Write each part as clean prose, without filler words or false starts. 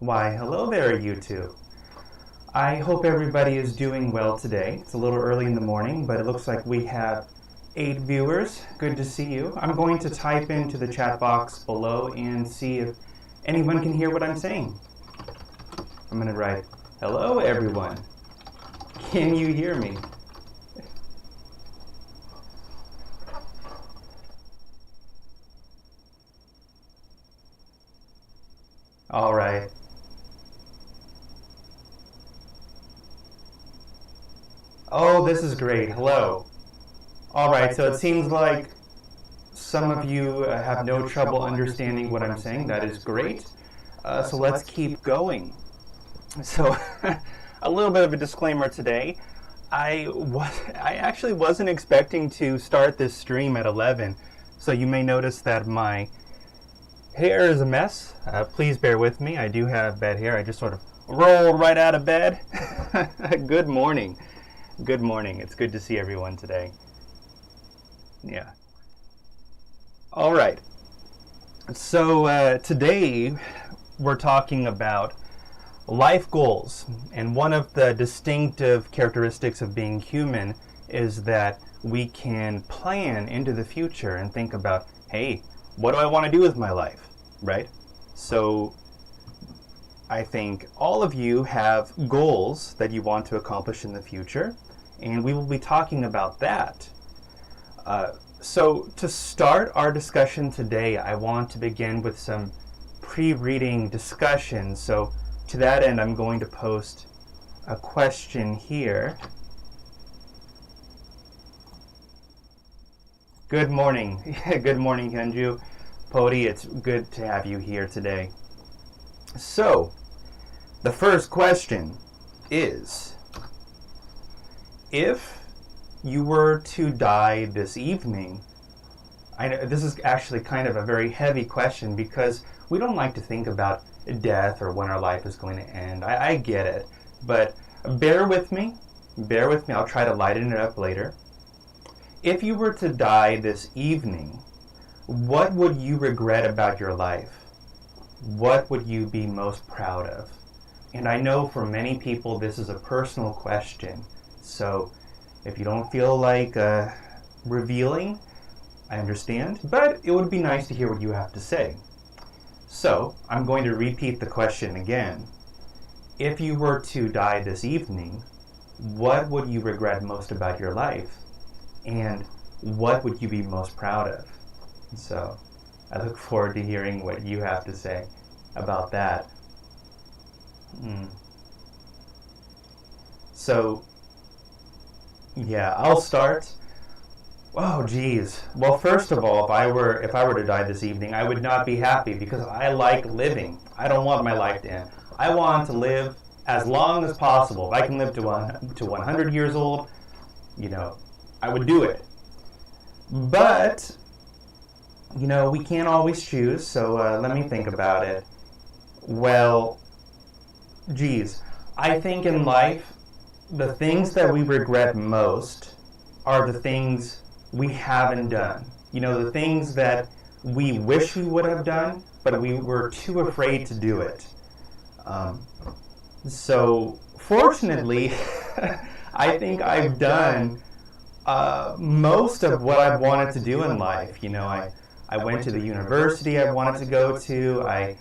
Why, hello there, YouTube. I hope everybody is doing well today. It's a little early in the morning, but it looks like we have 8 viewers. Good to see you. I'm going to type into the chat box below and see if anyone can hear what I'm saying. I'm going to write, hello, everyone. Can you hear me? All right. Oh, this is great. Hello. All right, so it seems like some of you have no trouble understanding what I'm saying. That is great. So let's keep going. So a little bit of a disclaimer today. I actually wasn't expecting to start this stream at 11. So you may notice that my hair is a mess. Please bear with me. I do have bad hair. I just sort of rolled right out of bed. Good morning. Good morning. It's good to see everyone today. Yeah. All right. So today we're talking about life goals. And one of the distinctive characteristics of being human is that we can plan into the future and think about, hey, what do I want to do with my life, right? So I think all of you have goals that you want to accomplish in the future, and we will be talking about that. So to start our discussion today, I want to begin with some pre-reading discussion. So to that end, I'm going to post a question here. Good morning. Good morning, Hyunju. Podi, it's good to have you here today. So, the first question is, if you were to die this evening, I know this is actually kind of a very heavy question because we don't like to think about death or when our life is going to end. I get it, but bear with me. Bear with me. I'll try to lighten it up later. If you were to die this evening, what would you regret about your life? What would you be most proud of? And I know for many people this is a personal question, so if you don't feel like revealing, I understand, but it would be nice to hear what you have to say. So I'm going to repeat the question again. If you were to die this evening, what would you regret most about your life? And what would you be most proud of? So I look forward to hearing what you have to say about that. So, yeah, I'll start. Oh, geez. Well, first of all, if I were to die this evening, I would not be happy because I like living. I don't want my life to end. I want to live as long as possible. If I can live to 100 years old, I would do it. But we can't always choose, so let me think about it. Well, geez, I think in life, the things that we regret most are the things we haven't done. The things that we wish we would have done, but we were too afraid to do it. So, fortunately, I think I've done most of what I've wanted to do in life. I went to the university I wanted to go to.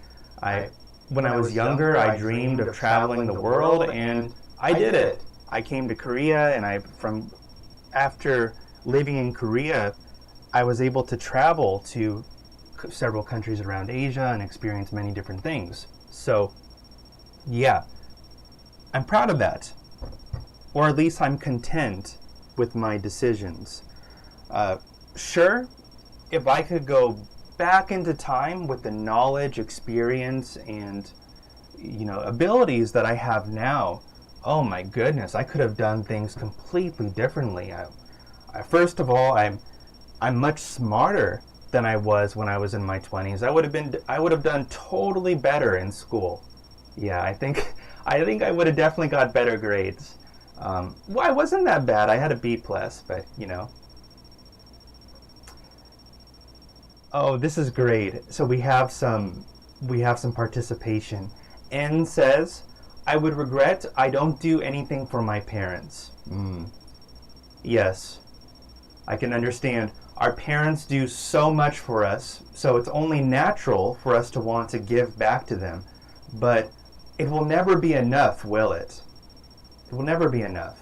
When I was younger, I dreamed of traveling the world, and I did it. I came to Korea, and after living in Korea, I was able to travel to several countries around Asia and experience many different things. So, yeah, I'm proud of that, or at least I'm content with my decisions. Sure, if I could go back into time with the knowledge, experience, and abilities that I have now, oh my goodness, I could have done things completely differently. First of all, I'm much smarter than I was when I was in my 20s. I would have done totally better in school. Yeah, I think I would have definitely got better grades. Well, I wasn't that bad. I had a B+, but Oh, this is great. So we have some participation. N says, I would regret I don't do anything for my parents. Yes, I can understand. Our parents do so much for us, so it's only natural for us to want to give back to them. But it will never be enough, will it? It will never be enough.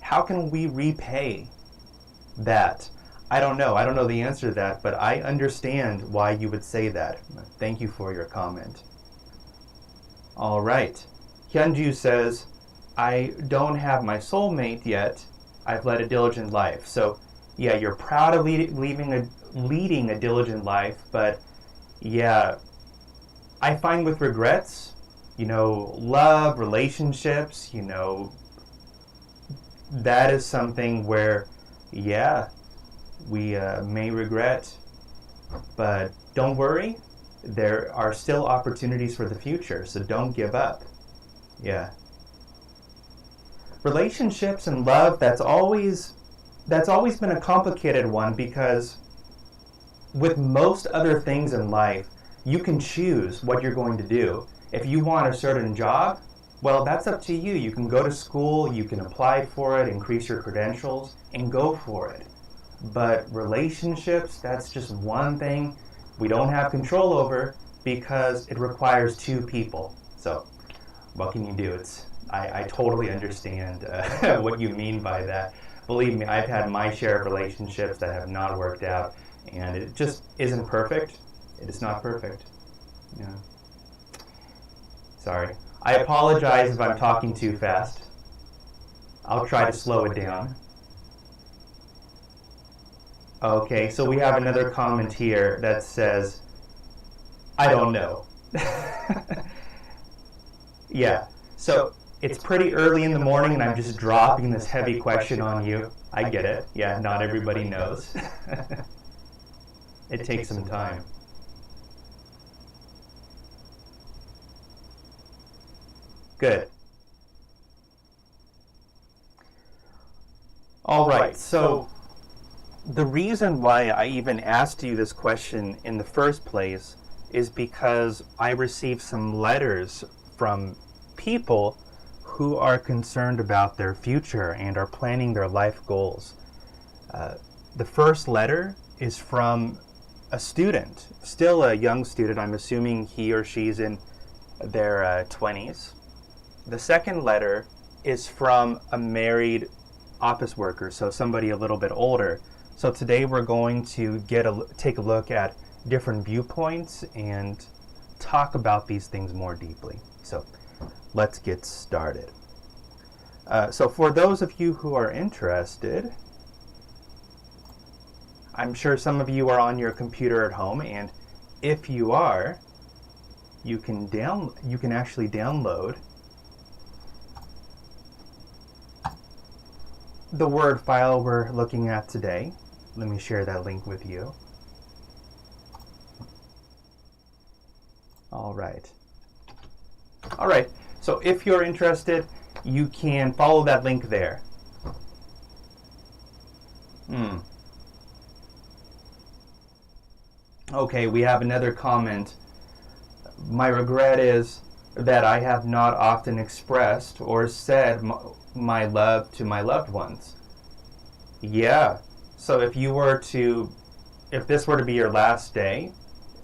How can we repay that? I don't know. I don't know the answer to that, but I understand why you would say that. Thank you for your comment. All right. Hyunju says, I don't have my soulmate yet. I've led a diligent life. So, yeah, you're proud of leading a diligent life, but yeah, I find with regrets, love, relationships, that is something where, yeah, we may regret, but don't worry, there are still opportunities for the future, so don't give up. Yeah. Relationships and love, that's always been a complicated one, because with most other things in life, you can choose what you're going to do. If you want a certain job, well, that's up to you. You can go to school, you can apply for it, increase your credentials, and go for it. But relationships, that's just one thing we don't have control over because it requires two people. So what can you do? I totally understand what you mean by that. Believe me, I've had my share of relationships that have not worked out, and it just isn't perfect. It is not perfect. Yeah. Sorry. I apologize if I'm talking too fast. I'll try to slow it down. Okay, so we have another comment here that says, I don't know. Yeah, so it's pretty early in the morning and I'm just dropping this heavy question on you. I get it. Yeah, not everybody knows. It takes some time. Good. All right, so the reason why I even asked you this question in the first place is because I received some letters from people who are concerned about their future and are planning their life goals. The first letter is from a student, still a young student. I'm assuming he or she's in their 20s. The second letter is from a married office worker, so somebody a little bit older. So today we're going to take a look at different viewpoints and talk about these things more deeply. So let's get started. So for those of you who are interested, I'm sure some of you are on your computer at home, and if you are, you can actually download the Word file we're looking at today. Let me share that link with you. All right. So if you're interested, you can follow that link there. Okay, we have another comment. My regret is that I have not often expressed or said my love to my loved ones. Yeah. So if this were to be your last day,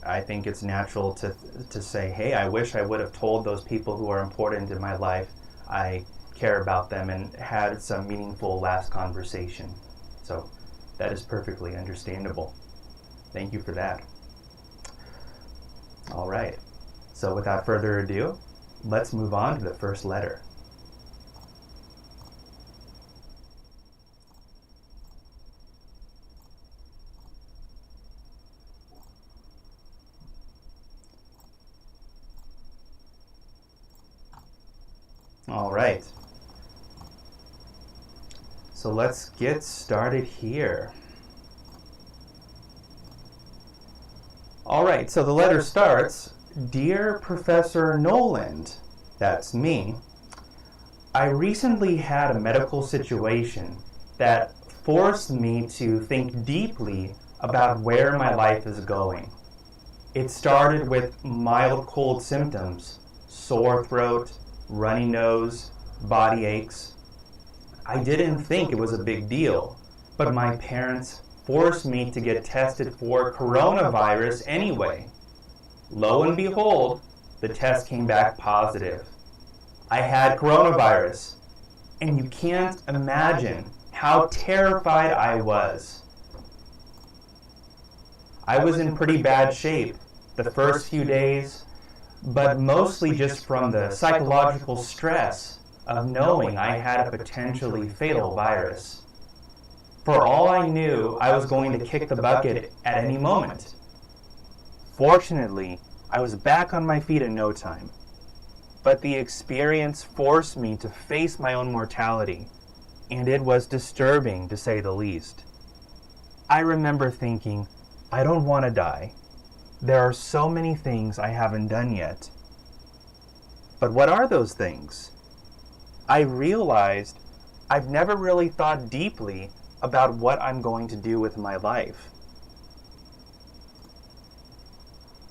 I think it's natural to say, hey, I wish I would have told those people who are important in my life I care about them and had some meaningful last conversation. So that is perfectly understandable. Thank you for that. All right. So without further ado, let's move on to the first letter. All right. So let's get started here. All right, so the letter starts, Dear Professor Noland, that's me. I recently had a medical situation that forced me to think deeply about where my life is going. It started with mild cold symptoms, sore throat, runny nose, body aches. I didn't think it was a big deal, but my parents forced me to get tested for coronavirus anyway. Lo and behold, the test came back positive. I had coronavirus, and you can't imagine how terrified I was. I was in pretty bad shape the first few days, but mostly just from the psychological stress of knowing I had a potentially fatal virus. For all I knew, I was going to kick the bucket at any moment. Fortunately, I was back on my feet in no time, but the experience forced me to face my own mortality, and it was disturbing to say the least. I remember thinking, I don't want to die. There are so many things I haven't done yet. But what are those things? I realized I've never really thought deeply about what I'm going to do with my life.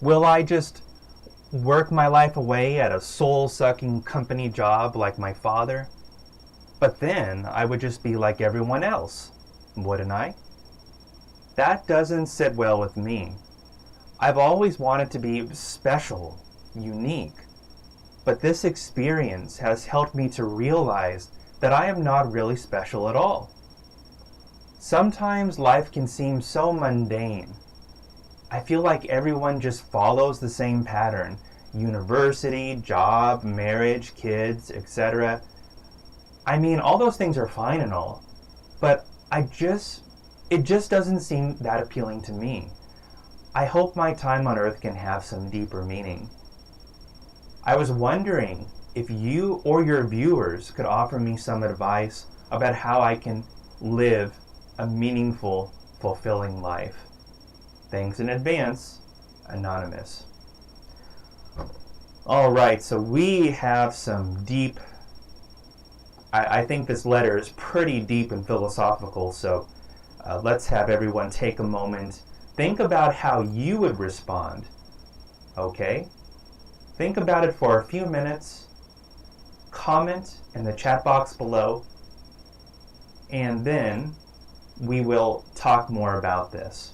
Will I just work my life away at a soul-sucking company job like my father? But then I would just be like everyone else, wouldn't I? That doesn't sit well with me. I've always wanted to be special, unique. But this experience has helped me to realize that I am not really special at all. Sometimes life can seem so mundane. I feel like everyone just follows the same pattern. University, job, marriage, kids, etc. I mean, all those things are fine and all, but it just doesn't seem that appealing to me. I hope my time on Earth can have some deeper meaning. I was wondering if you or your viewers could offer me some advice about how I can live a meaningful, fulfilling life. Thanks in advance, Anonymous. Alright, so we have some deep, I think this letter is pretty deep and philosophical, so let's have everyone take a moment. Think about how you would respond, okay? Think about it for a few minutes, comment in the chat box below, and then we will talk more about this.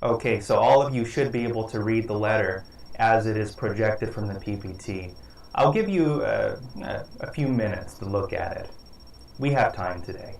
Okay, so all of you should be able to read the letter as it is projected from the PPT. I'll give you a few minutes to look at it. We have time today.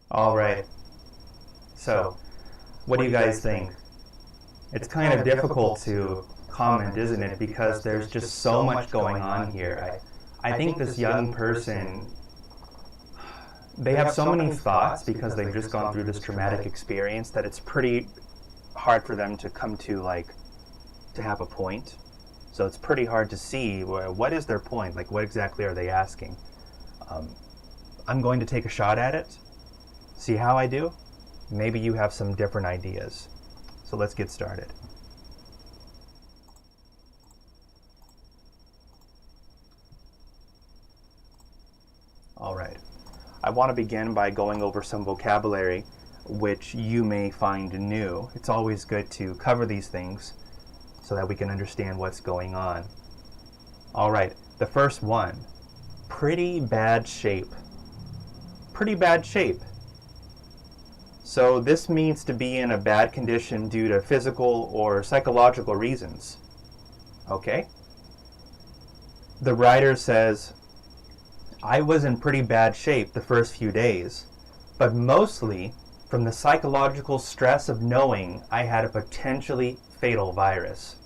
Alright, so what do you guys think? It's kind of difficult to comment, isn't it? Because there's just so much going on here. I think this young person, they have so many thoughts because they've just gone through this traumatic experience that it's pretty hard for them to come to to have a point. So it's pretty hard to see what is their point, what exactly are they asking. I'm going to take a shot at it. See how I do? Maybe you have some different ideas. So let's get started. All right. I want to begin by going over some vocabulary which you may find new. It's always good to cover these things so that we can understand what's going on. All right. The first one, pretty bad shape. Pretty bad shape. So this means to be in a bad condition due to physical or psychological reasons. Okay? The writer says, I was in pretty bad shape the first few days, but mostly from the psychological stress of knowing I had a potentially fatal virus.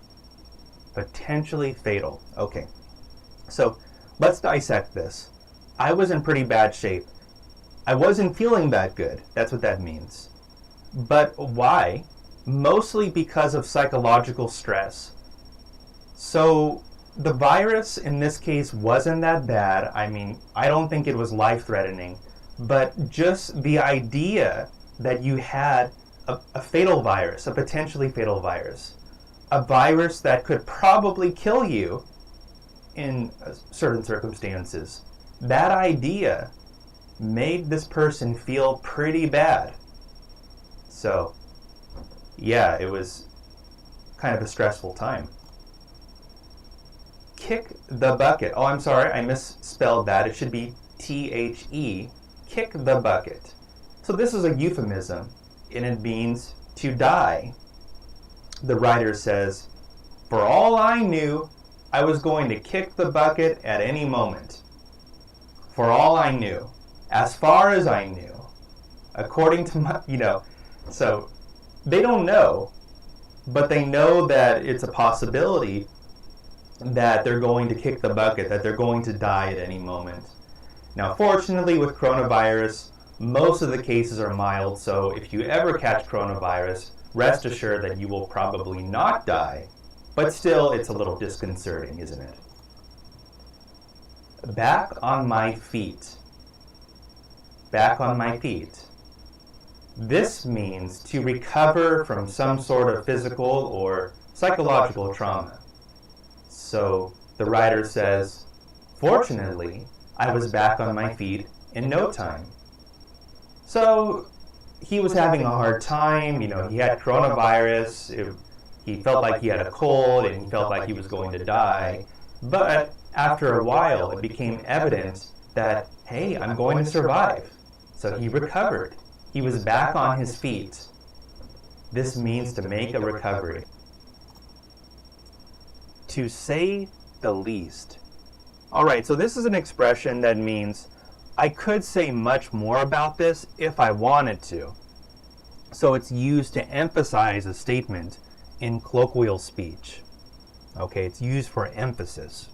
Potentially fatal. Okay, so let's dissect this. I was in pretty bad shape. I wasn't feeling that good. That's what that means. But why? Mostly because of psychological stress. So the virus in this case wasn't that bad. I mean, I don't think it was life-threatening, but just the idea that you had a fatal virus, a potentially fatal virus, a virus that could probably kill you in certain circumstances, that idea made this person feel pretty bad. So, yeah, it was kind of a stressful time. Kick the bucket. Oh, I'm sorry, I misspelled that. It should be T-H-E. Kick the bucket. So this is a euphemism, and it means to die. The writer says, for all I knew, I was going to kick the bucket at any moment. For all I knew. As far as I knew. According to my, so they don't know, but they know that it's a possibility that they're going to kick the bucket, that they're going to die at any moment. Now, fortunately, with coronavirus, most of the cases are mild, so if you ever catch coronavirus, rest assured that you will probably not die, but still, it's a little disconcerting, isn't it? Back on my feet. Back on my feet. This means to recover from some sort of physical or psychological trauma. So the writer says, fortunately, I was back on my feet in no time. So he was having a hard time, he had coronavirus, he felt like he had a cold and he felt like he was going to die. But after a while, it became evident that, hey, I'm going to survive. So he recovered. He was back on his feet. This means to make a recovery. To say the least. All right, so this is an expression that means I could say much more about this if I wanted to. So it's used to emphasize a statement in colloquial speech. Okay, it's used for emphasis.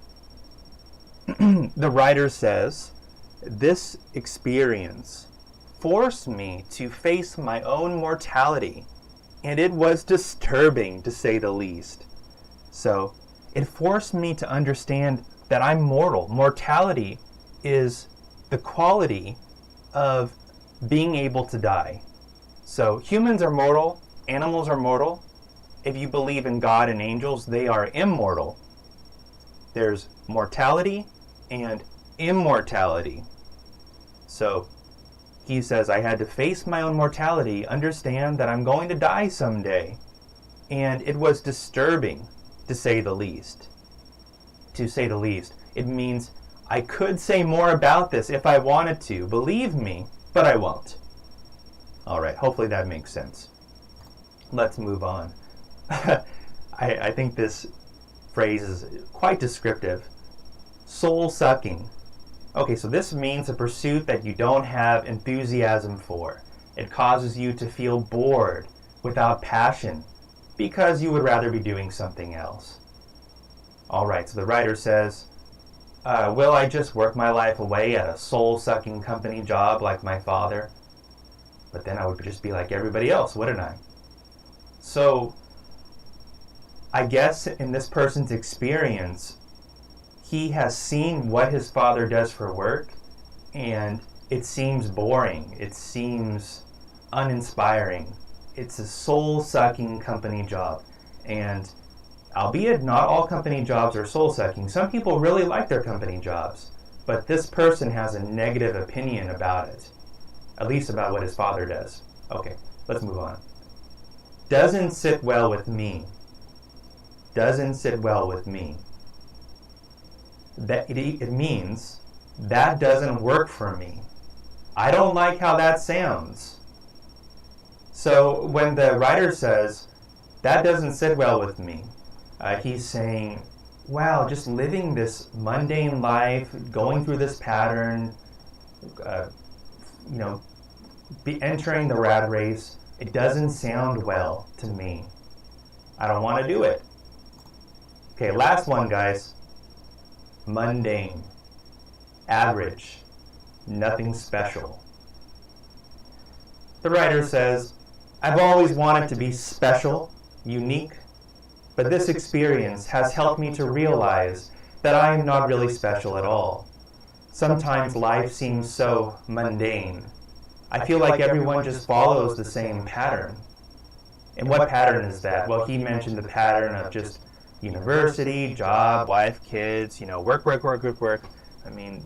The writer says, this experience forced me to face my own mortality, and it was disturbing, to say the least. So, it forced me to understand that I'm mortal. Mortality is the quality of being able to die. So, humans are mortal, animals are mortal. If you believe in God and angels, they are immortal. There's mortality and immortality. So, he says, I had to face my own mortality, understand that I'm going to die someday. And it was disturbing, to say the least. To say the least. It means I could say more about this if I wanted to, believe me, but I won't. All right, hopefully that makes sense. Let's move on. I think this phrase is quite descriptive. Soul-sucking. Okay, so this means a pursuit that you don't have enthusiasm for. It causes you to feel bored, without passion, because you would rather be doing something else. All right, so the writer says, will I just work my life away at a soul-sucking company job like my father? But then I would just be like everybody else, wouldn't I? So, I guess in this person's experience, he has seen what his father does for work, and it seems boring. It seems uninspiring. It's a soul-sucking company job. And albeit not all company jobs are soul-sucking, some people really like their company jobs. But this person has a negative opinion about it, at least about what his father does. Okay, let's move on. Doesn't sit well with me. Doesn't sit well with me. That it means that doesn't work for me. I don't like how that sounds. So when the writer says, that doesn't sit well with me, he's saying, wow, just living this mundane life, going through this pattern, be entering the rat race, it doesn't sound well to me. I don't want to do it. Okay, last one, guys. Mundane. Average. Nothing special. The writer says, I've always wanted to be special, unique, but this experience has helped me to realize that I am not really special at all. Sometimes life seems so mundane. I feel like everyone just follows the same pattern. And what pattern is that? Well, he mentioned the pattern of just university, job, wife, kids, work. I mean,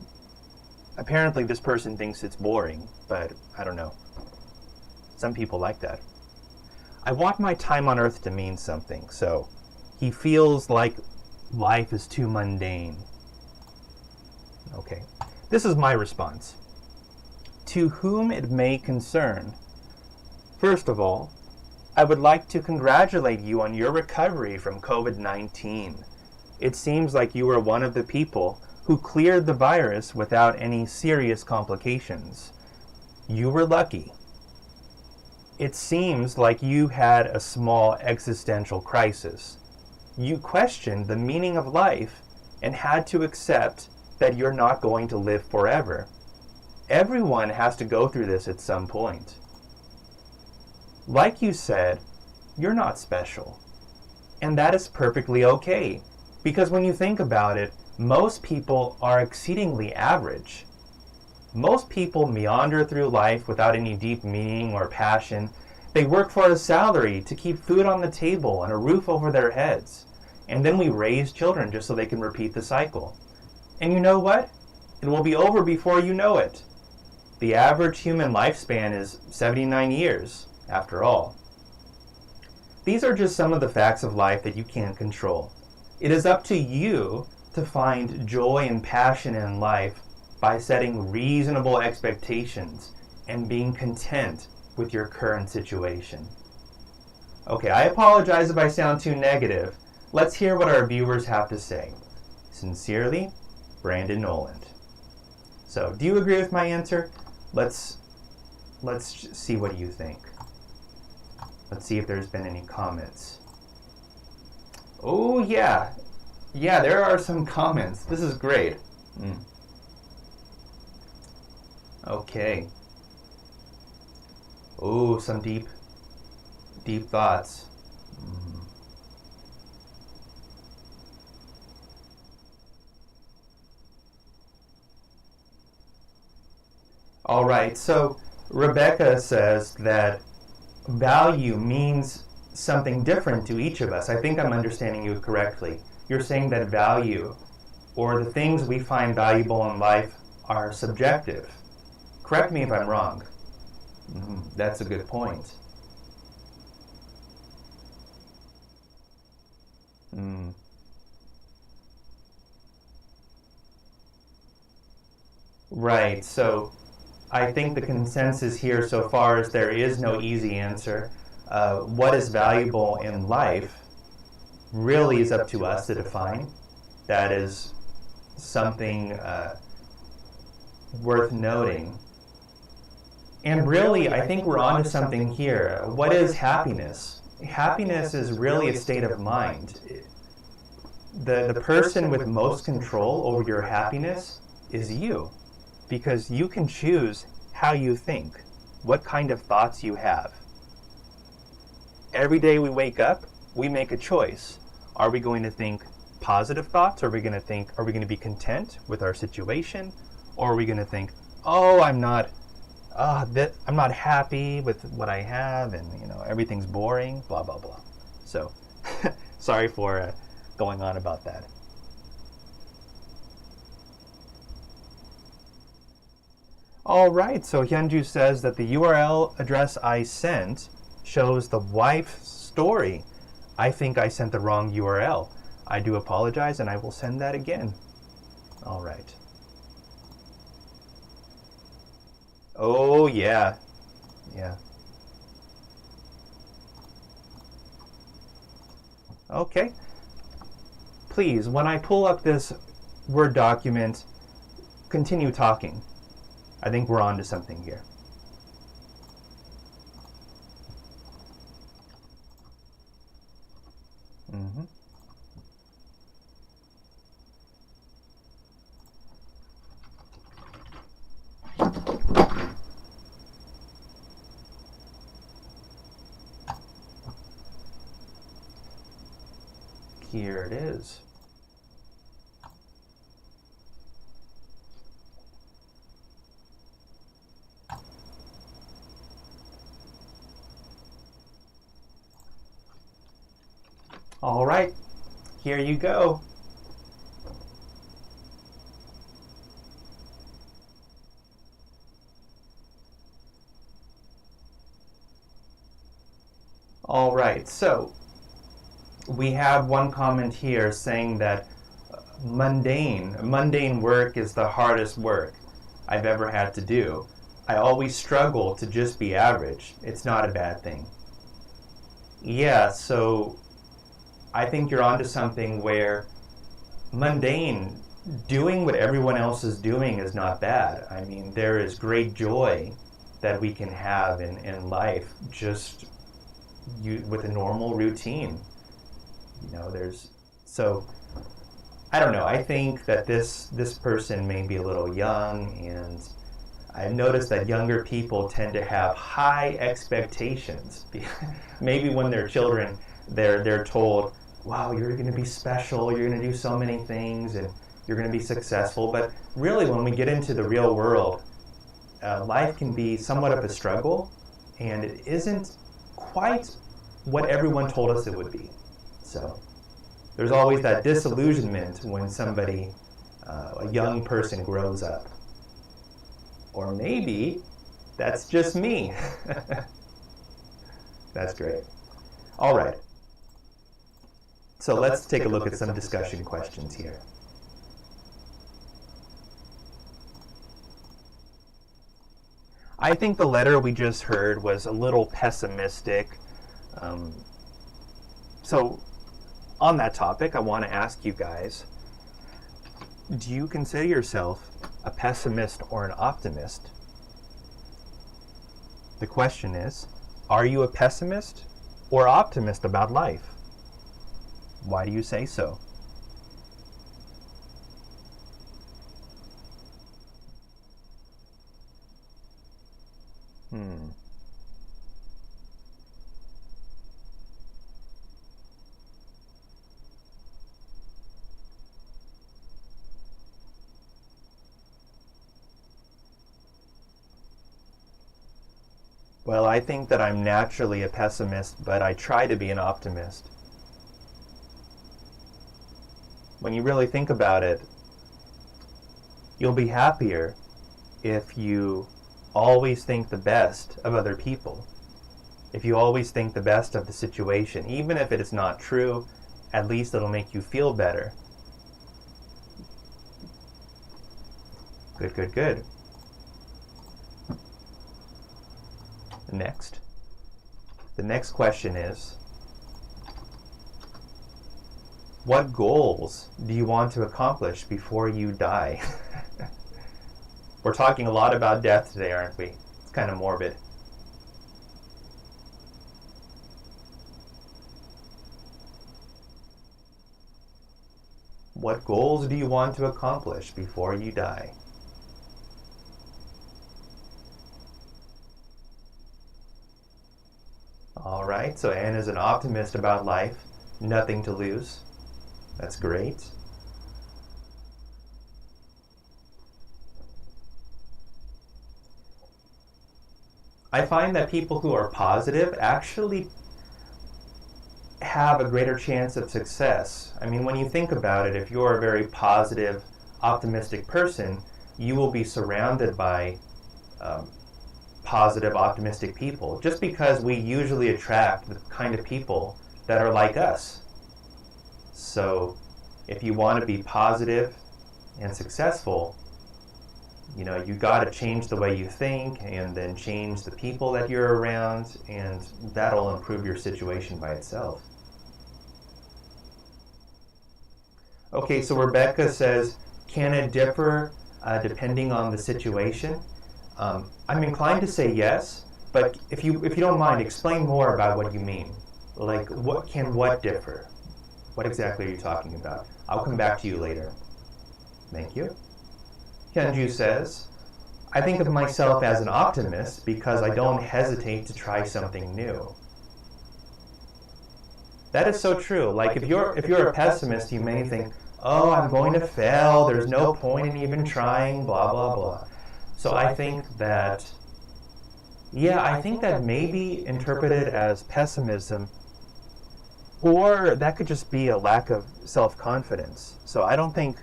apparently this person thinks it's boring, but I don't know. Some people like that. I want my time on earth to mean something, so he feels like life is too mundane. Okay, this is my response. To whom it may concern, first of all, I would like to congratulate you on your recovery from COVID-19. It seems like you were one of the people who cleared the virus without any serious complications. You were lucky. It seems like you had a small existential crisis. You questioned the meaning of life and had to accept that you're not going to live forever. Everyone has to go through this at some point. Like you said, you're not special. And that is perfectly okay, because when you think about it, most people are exceedingly average. Most people meander through life without any deep meaning or passion. They work for a salary to keep food on the table and a roof over their heads. And then we raise children just so they can repeat the cycle. And you know what? It will be over before you know it. The average human lifespan is 79 years, after all. These are just some of the facts of life that you can't control. It is up to you to find joy and passion in life by setting reasonable expectations and being content with your current situation. Okay, I apologize if I sound too negative. Let's hear what our viewers have to say. Sincerely, Branden Noland. So, do you agree with my answer? Let's see what you think. Let's see if there's been any comments. Oh, yeah. Yeah, there are some comments. This is great. Okay. Oh, some deep thoughts. All right, so Rebecca says that value means something different to each of us. I think I'm understanding you correctly. You're saying that value, or the things we find valuable in life, are subjective. Correct me if I'm wrong. That's a good point. Right, so I think the consensus here so far is there is no easy answer. What is valuable in life really is up to us to define. That is something worth noting. And really, I think we're onto something here. What is happiness? Happiness is really a state of mind. The person with most control over your happiness is you, because you can choose how you think, what kind of thoughts you have. Every day we wake up, we make a choice. Are we going to think positive thoughts? Are we going to be content with our situation? Or are we going to think, oh, I'm not happy with what I have, and everything's boring, blah blah blah. So, sorry for going on about that. All right, so Hyunju says that the URL address I sent shows the wife's story. I think I sent the wrong URL. I do apologize, and I will send that again. All right. Oh, yeah. Yeah. Okay. Please, when I pull up this Word document, continue talking. I think we're on to something here. here it is. All right, here you go. All right, so we have one comment here saying that mundane work is the hardest work I've ever had to do. I always struggle to just be average. It's not a bad thing. Yeah, so I think you're onto something where mundane, doing what everyone else is doing is not bad. I mean, there is great joy that we can have in life just with a normal routine. You know, so I don't know. I think that this person may be a little young, and I've noticed that younger people tend to have high expectations. Maybe when they're children, they're told, wow, you're going to be special, you're going to do so many things, and you're going to be successful. But really, when we get into the real world, life can be somewhat of a struggle, and it isn't quite what everyone told us it would be. So there's always that disillusionment when somebody, a young person, grows up. Or maybe that's just me. That's great. All right. So let's take a look at some discussion questions here. I think the letter we just heard was a little pessimistic. So on that topic, I want to ask you guys, do you consider yourself a pessimist or an optimist? The question is, are you a pessimist or optimist about life? Why do you say so? Well, I think that I'm naturally a pessimist, but I try to be an optimist. When you really think about it, you'll be happier if you always think the best of other people. If you always think the best of the situation, even if it is not true, at least it'll make you feel better. Good, good, good. Next. The next question is, what goals do you want to accomplish before you die? We're talking a lot about death today, aren't we? It's kind of morbid. What goals do you want to accomplish before you die? All right, so Anne is an optimist about life, nothing to lose. That's great. I find that people who are positive actually have a greater chance of success. I mean, when you think about it, if you're a very positive, optimistic person, you will be surrounded by positive, optimistic people, just because we usually attract the kind of people that are like us. So if you want to be positive and successful, you know, you got to change the way you think and then change the people that you're around, and that'll improve your situation by itself. Okay, so Rebecca says, can it differ depending on the situation? I'm inclined to say yes, but if you don't mind, explain more about what you mean. Like, what differ? What exactly are you talking about? I'll come back to you later. Thank you. Hyunju says, I think of myself as an optimist because I don't hesitate to try something new. That is so true. Like if you're a pessimist, you may think, oh, I'm going to fail, there's no point in even trying, blah, blah, blah. So I think that, I think that may be interpreted as pessimism, or that could just be a lack of self-confidence. So I don't think,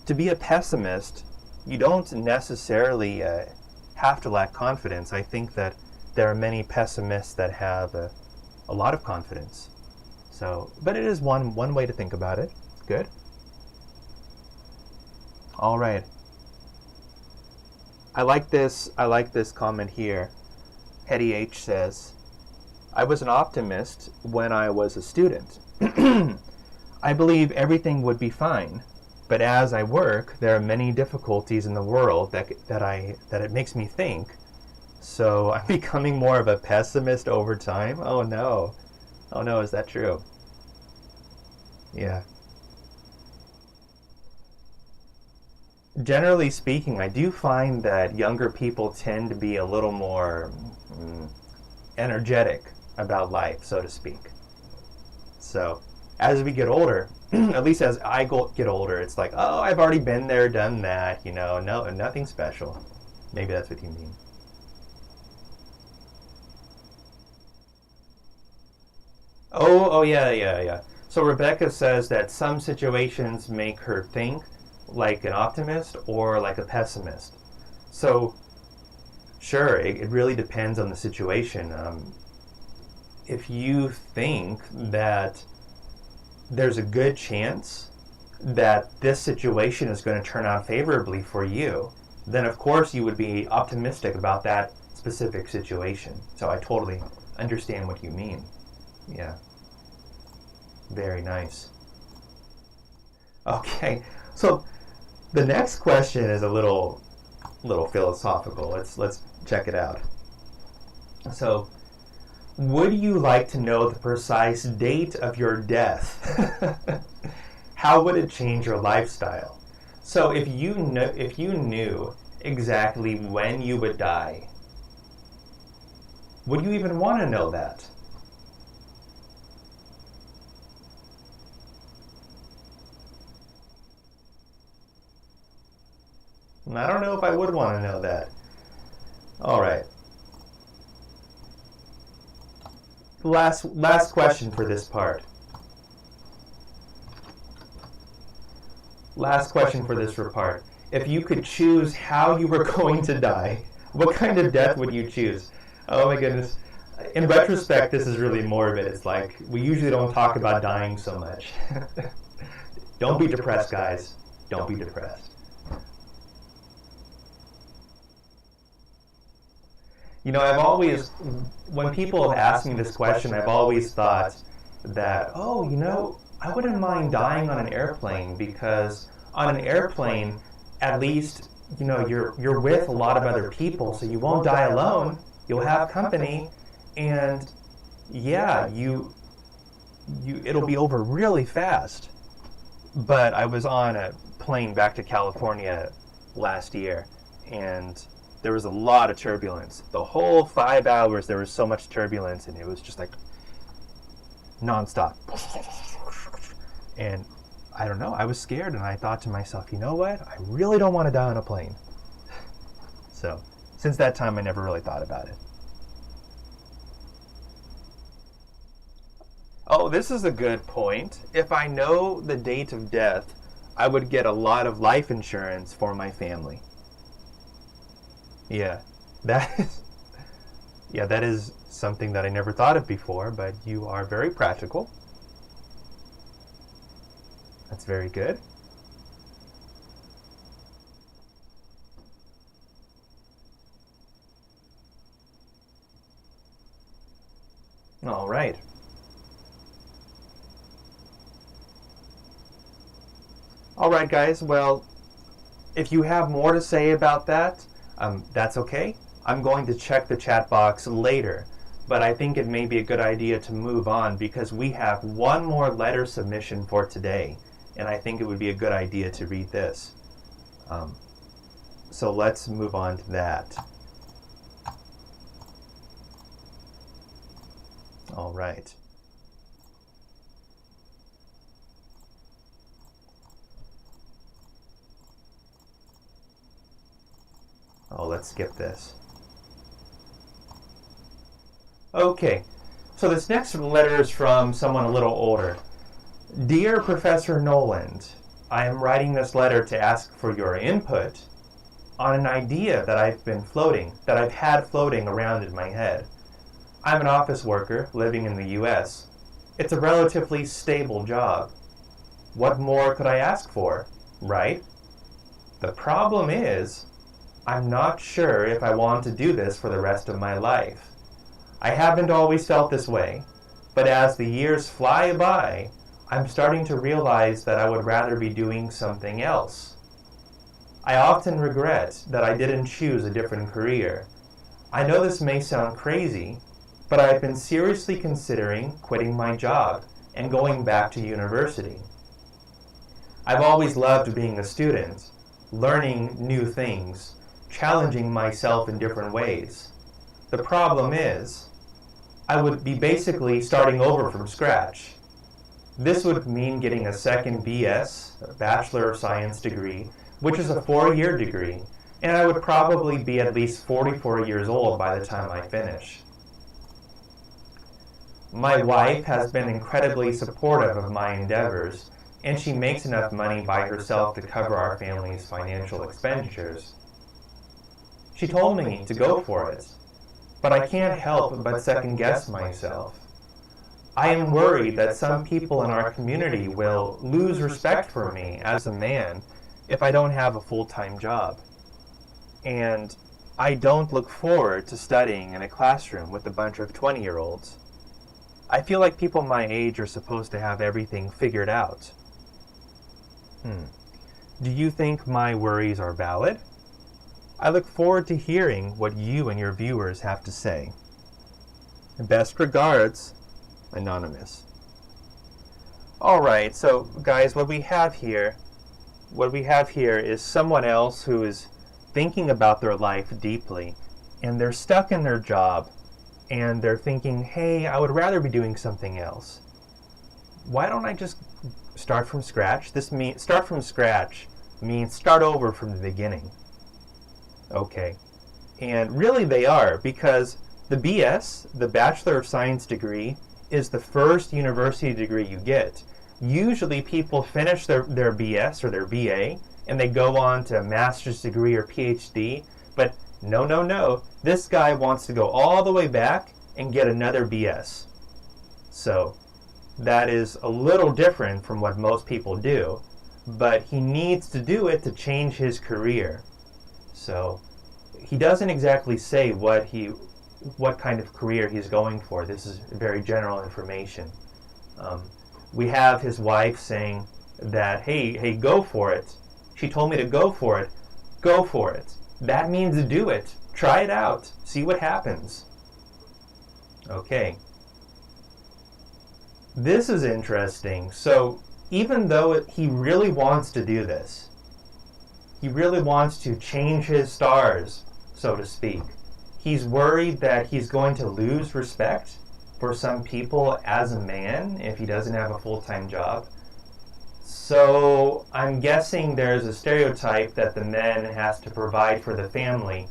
to be a pessimist, you don't necessarily have to lack confidence. I think that there are many pessimists that have a lot of confidence. So, but it is one way to think about it. Good. All right. I like this comment here. Hetty H says, I was an optimist when I was a student. I believe everything would be fine, but as I work, there are many difficulties in the world that it makes me think. So I'm becoming more of a pessimist over time. Oh no, is that true? Yeah. Generally speaking, I do find that younger people tend to be a little more energetic about life, so to speak. So as we get older, at least as I get older, it's like, oh, I've already been there, done that, no, nothing special. Maybe that's what you mean. Oh, yeah. So Rebecca says that some situations make her think like an optimist or like a pessimist. So, sure, it really depends on the situation. If you think that there's a good chance that this situation is going to turn out favorably for you, then of course you would be optimistic about that specific situation. So I totally understand what you mean. Yeah. Very nice. Okay, so the next question is a little philosophical. Let's check it out. So, would you like to know the precise date of your death? How would it change your lifestyle? So, if you knew exactly when you would die, would you even want to know that? I don't know if I would want to know that. All right. Last question for this part. Last question for this part. If you could choose how you were going to die, what kind of death would you choose? Oh my goodness. In retrospect, this is really morbid. It's like, we usually don't talk about dying so much. Don't be depressed, guys. Don't be depressed. I've always, when people have asked me this question, I've always thought that, I wouldn't mind dying on an airplane, because on an airplane, at least, you're with a lot of other people, so you won't die alone. You'll have company, and it'll be over really fast. But I was on a plane back to California last year, and there was a lot of turbulence. The whole 5 hours, there was so much turbulence, and it was just like nonstop. And I don't know, I was scared, and I thought to myself, you know what? I really don't want to die on a plane. So, since that time, I never really thought about it. Oh, this is a good point. If I know the date of death, I would get a lot of life insurance for my family. Yeah, that is something that I never thought of before, but you are very practical. That's very good. All right. All right, guys. Well, if you have more to say about that, that's okay. I'm going to check the chat box later, but I think it may be a good idea to move on because we have one more letter submission for today, and I think it would be a good idea to read this. So let's move on to that. All right. let's skip this. Okay, so this next letter is from someone a little older. Dear Professor Noland, I am writing this letter to ask for your input on an idea that I've had floating around in my head. I'm an office worker living in the US. It's a relatively stable job. What more could I ask for, right? The problem is, I'm not sure if I want to do this for the rest of my life. I haven't always felt this way, but as the years fly by, I'm starting to realize that I would rather be doing something else. I often regret that I didn't choose a different career. I know this may sound crazy, but I've been seriously considering quitting my job and going back to university. I've always loved being a student, learning new things, challenging myself in different ways. The problem is, I would be basically starting over from scratch. This would mean getting a second BS, a Bachelor of Science degree, which is a 4-year degree, and I would probably be at least 44 years old by the time I finish. My wife has been incredibly supportive of my endeavors, and she makes enough money by herself to cover our family's financial expenditures. She told me to go for it, but I can't help but second-guess myself. I am worried that some people in our community will lose respect for me as a man if I don't have a full-time job. And I don't look forward to studying in a classroom with a bunch of 20-year-olds. I feel like people my age are supposed to have everything figured out. Do you think my worries are valid? I look forward to hearing what you and your viewers have to say. Best regards, Anonymous. Alright, so guys, what we have here is someone else who is thinking about their life deeply, and they're stuck in their job, and they're thinking, hey, I would rather be doing something else. Why don't I just start from scratch? Start from scratch means start over from the beginning. Okay. And really they are, because the BS, the Bachelor of Science degree, is the first university degree you get. Usually people finish their BS or their BA, and they go on to a master's degree or PhD, but no. This guy wants to go all the way back and get another BS. So that is a little different from what most people do, but he needs to do it to change his career. So he doesn't exactly say what kind of career he's going for. This is very general information. We have his wife saying that, hey, go for it. She told me to go for it. Go for it. That means do it. Try it out. See what happens. Okay. This is interesting. So even though he really wants to do this, he really wants to change his stars, so to speak, he's worried that he's going to lose respect for some people as a man if he doesn't have a full-time job. So I'm guessing there's a stereotype that the man has to provide for the family,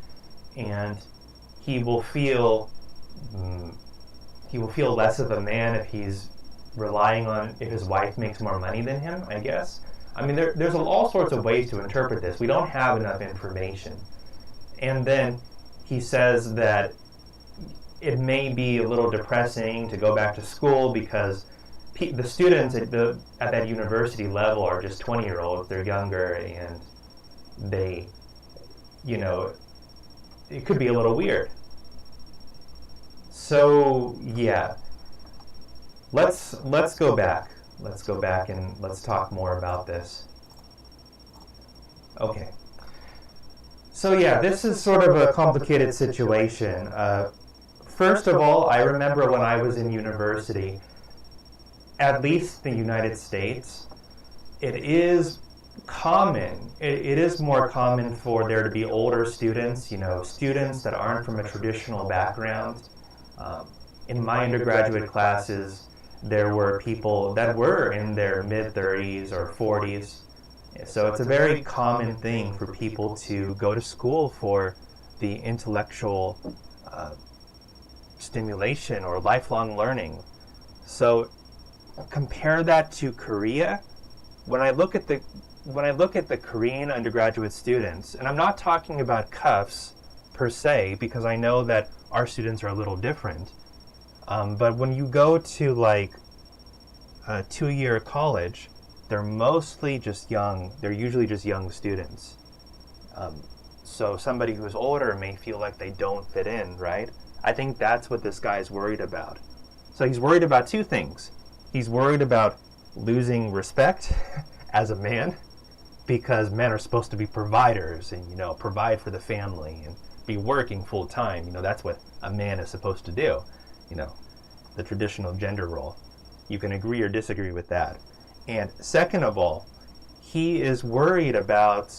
and he will feel less of a man if he's relying on if his wife makes more money than him, I guess. I mean, there's all sorts of ways to interpret this. We don't have enough information. And then he says that it may be a little depressing to go back to school because the students at that university level are just 20-year-olds. They're younger, and they, it could be a little weird. So yeah, let's go back. Let's go back and let's talk more about this. Okay. So yeah, this is sort of a complicated situation. First of all, I remember when I was in university, at least in the United States, it is common. It is more common for there to be older students, students that aren't from a traditional background. In my undergraduate classes, there were people that were in their mid-30s or 40s. So it's a very common thing for people to go to school for the intellectual stimulation or lifelong learning. So compare that to Korea. When I look at the Korean undergraduate students, and I'm not talking about cuffs per se, because I know that our students are a little different. But when you go to like a 2-year college, they're mostly just young. They're usually just young students. So somebody who's older may feel like they don't fit in, right? I think that's what this guy's worried about. So he's worried about two things. He's worried about losing respect as a man, because men are supposed to be providers and, provide for the family and be working full time. That's what a man is supposed to do. The traditional gender role. You can agree or disagree with that. And second of all, he is worried about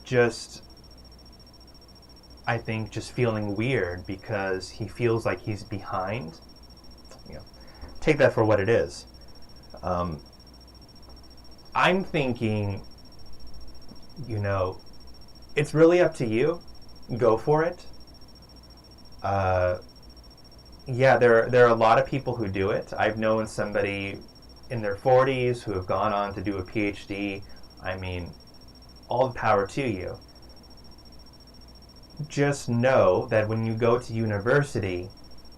just feeling weird because he feels like he's behind. Take that for what it is. I'm thinking, it's really up to you. Go for it. There are a lot of people who do it. I've known somebody in their 40s who have gone on to do a PhD. I mean, all the power to you. Just know that when you go to university,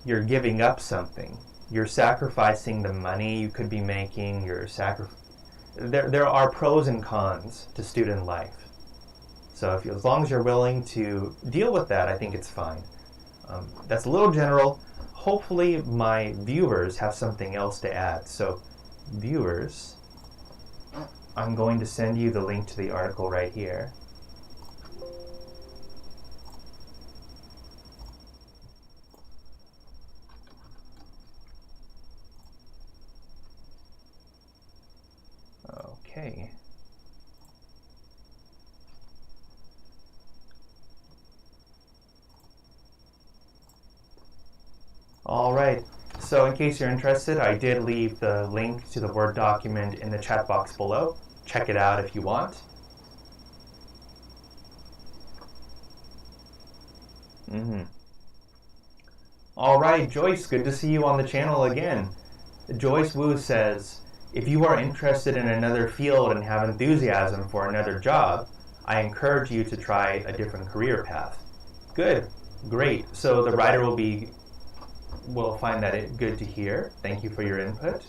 you're giving up something. You're sacrificing the money you could be making. There are pros and cons to student life. So as long as you're willing to deal with that, I think it's fine. That's a little general. Hopefully my viewers have something else to add. So viewers, I'm going to send you the link to the article right here. Okay. All right. So in case you're interested, I did leave the link to the Word document in the chat box below. Check it out if you want. All right, Joyce, good to see you on the channel again. Joyce Wu says, if you are interested in another field and have enthusiasm for another job, I encourage you to try a different career path. Good, great. So the writer will find that good to hear. Thank you for your input.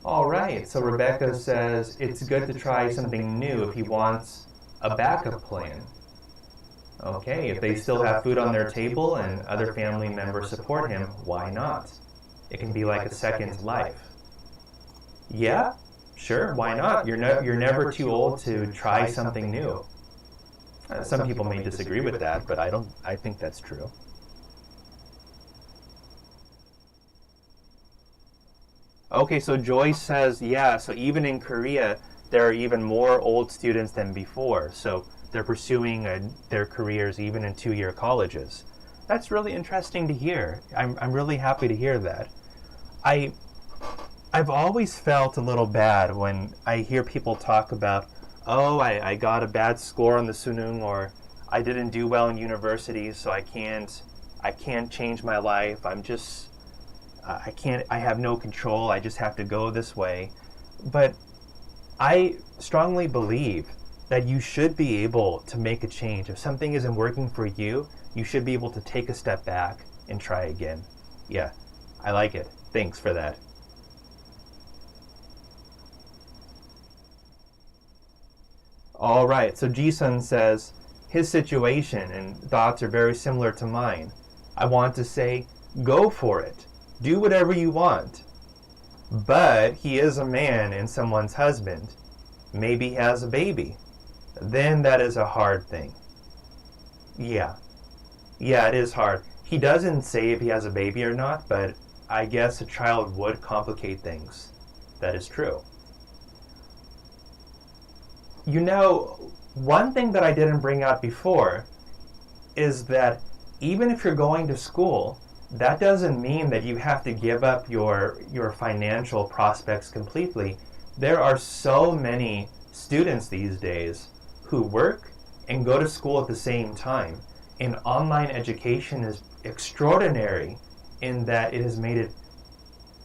All right, so Rebecca says it's good to try something new if he wants a backup plan. Okay, if they still have food on their table and other family members support him, why not? It can be like a second life. Yeah, sure, why not? You're never too old to try something new. Some people may disagree with that, but I think that's true. Okay, so Joyce says, yeah, so even in Korea, there are even more old students than before. So they're pursuing their careers even in 2-year colleges. That's really interesting to hear. I'm really happy to hear that. I've always felt a little bad when I hear people talk about, oh, I got a bad score on the Suneung, or I didn't do well in university, so I can't change my life. I have no control. I just have to go this way. But I strongly believe that you should be able to make a change. If something isn't working for you, you should be able to take a step back and try again. Yeah, I like it. Thanks for that. All right, so Ji-sun says, his situation and thoughts are very similar to mine. I want to say, go for it. Do whatever you want. But he is a man and someone's husband. Maybe he has a baby. Then that is a hard thing. Yeah, it is hard. He doesn't say if he has a baby or not, but I guess a child would complicate things. That is true. One thing that I didn't bring out before is that even if you're going to school, that doesn't mean that you have to give up your financial prospects completely. There are so many students these days who work and go to school at the same time. And online education is extraordinary in that it has made it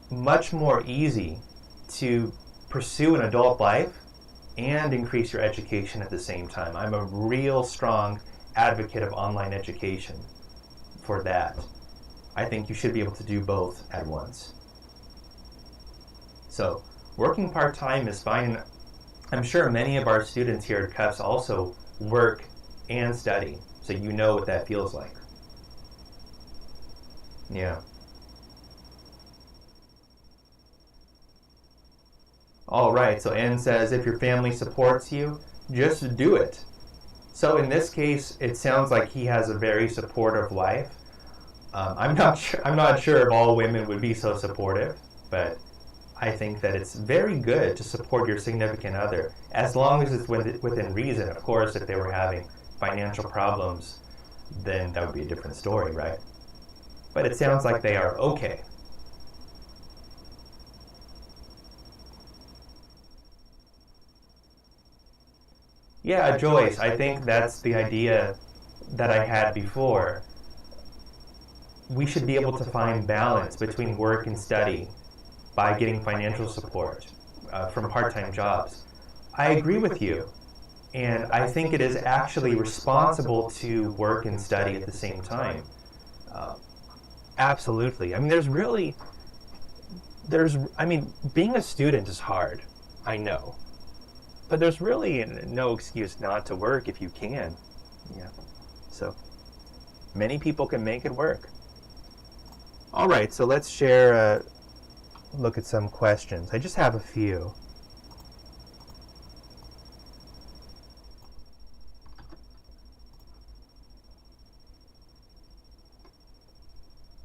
much more easy to pursue an adult life and increase your education at the same time. I'm a real strong advocate of online education for that. I think you should be able to do both at once. So, working part-time is fine. I'm sure many of our students here at Cuffs also work and study, so you know what that feels like. Yeah. All right, so Ann says, if your family supports you, just do it. So in this case, it sounds like he has a very supportive wife. I'm not sure if all women would be so supportive, but I think that it's very good to support your significant other, as long as it's within reason. Of course, if they were having financial problems, then that would be a different story, right? But it sounds like they are okay. Yeah, Joyce, I think that's the idea that I had before. We should be able to find balance between work and study by getting financial support from part-time jobs. I agree with you, and I think it is actually responsible to work and study at the same time. Absolutely. I mean, being a student is hard, I know. But there's really no excuse not to work if you can. Yeah. So many people can make it work. All right, so let's share look at some questions. I just have a few.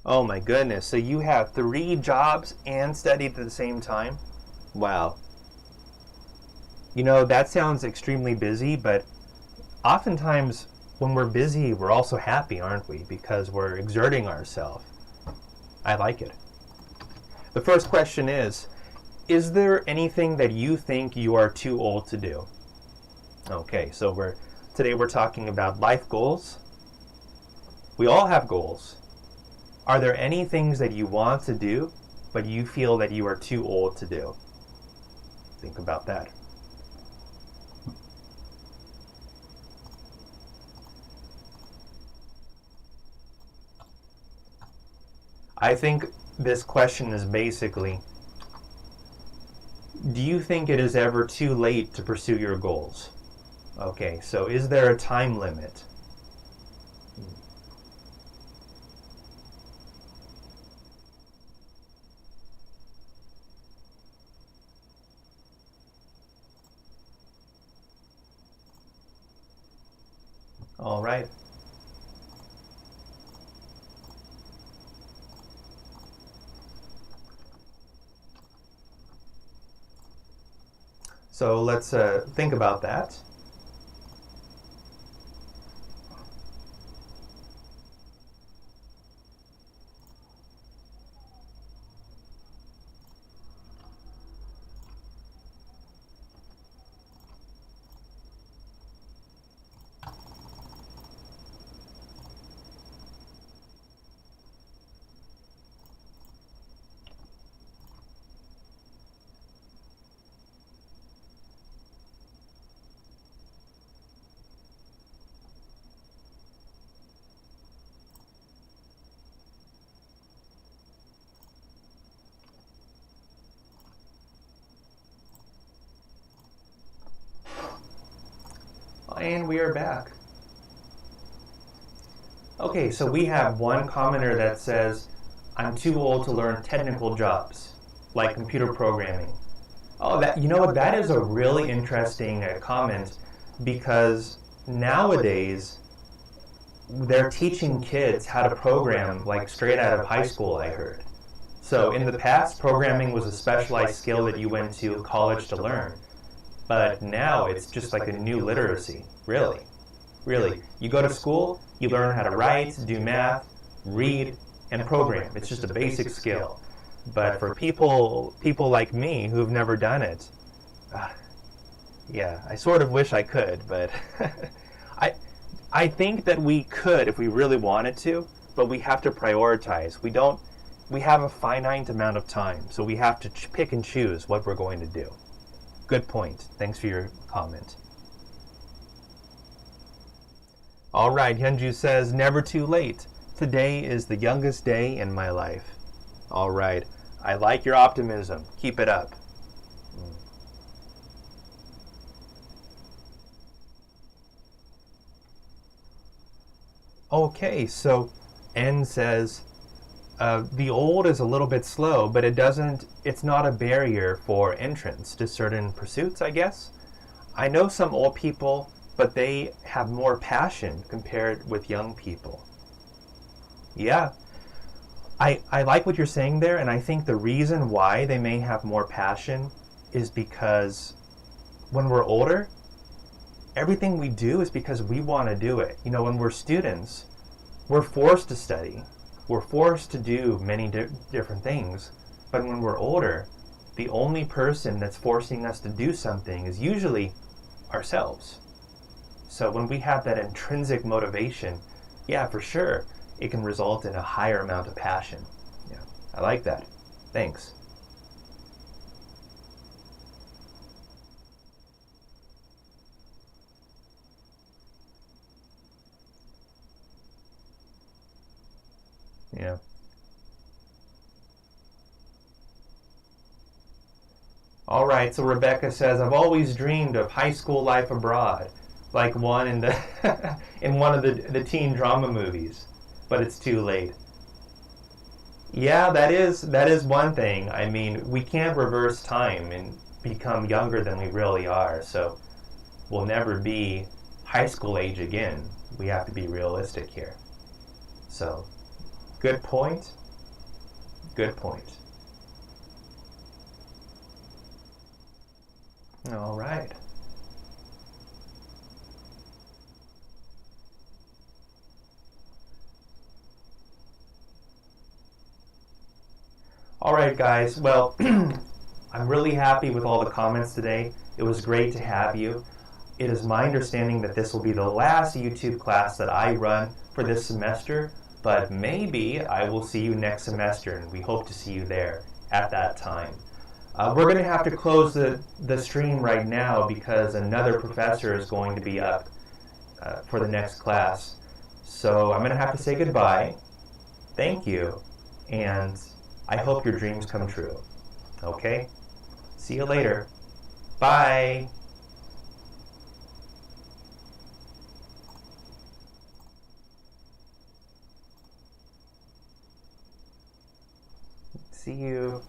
Oh my goodness, so you have 3 jobs and studied at the same time? Wow. You know, that sounds extremely busy, but oftentimes when we're busy, we're also happy, aren't we? Because we're exerting ourselves. I like it. The first question is there anything that you think you are too old to do? Okay, so today we're talking about life goals. We all have goals. Are there any things that you want to do, but you feel that you are too old to do? Think about that. I think this question is basically, do you think it is ever too late to pursue your goals? Okay, so is there a time limit? All right. So let's think about that. And we are back. Okay, so we have one commenter that says, I'm too old to learn technical jobs, like computer programming. Oh, you know what? That is a really interesting comment, because nowadays they're teaching kids how to program like straight out of high school, I heard. So in the past, programming was a specialized skill that you went to college to learn. But now it's just like a new literacy, really. Really. You go to school, you learn how to write, do math, read, and program. It's just a basic skill. But for people like me who've never done it, yeah, I sort of wish I could, but I think that we could if we really wanted to, but we have to prioritize. We have a finite amount of time, so we have to pick and choose what we're going to do. Good point. Thanks for your comment. All right, Hyunju says, never too late. Today is the youngest day in my life. All right. I like your optimism. Keep it up. Okay, so N says, the old is a little bit slow, but it's not a barrier for entrance to certain pursuits, I guess. I know some old people, but they have more passion compared with young people. Yeah, I like what you're saying there, and I think the reason why they may have more passion is because when we're older, everything we do is because we want to do it. You know, when we're students, we're forced to study. We're forced to do many different things. But when we're older, the only person that's forcing us to do something is usually ourselves. So when we have that intrinsic motivation, yeah, for sure, it can result in a higher amount of passion. Yeah, I like that. Thanks. Yeah. All right, so Rebecca says, I've always dreamed of high school life abroad, like one in the in one of the teen drama movies, but it's too late. Yeah, that is one thing. I mean, we can't reverse time and become younger than we really are, so we'll never be high school age again. We have to be realistic here. So, good point. Good point. All right. All right, guys. Well, I'm really happy with all the comments today. It was great to have you. It is my understanding that this will be the last YouTube class that I run for this semester, but maybe I will see you next semester, and we hope to see you there at that time. We're going to have to close the stream right now because another professor is going to be up for the next class. So I'm going to have to say goodbye. Thank you, and I hope your dreams come true. Okay? See you later. Bye. See you.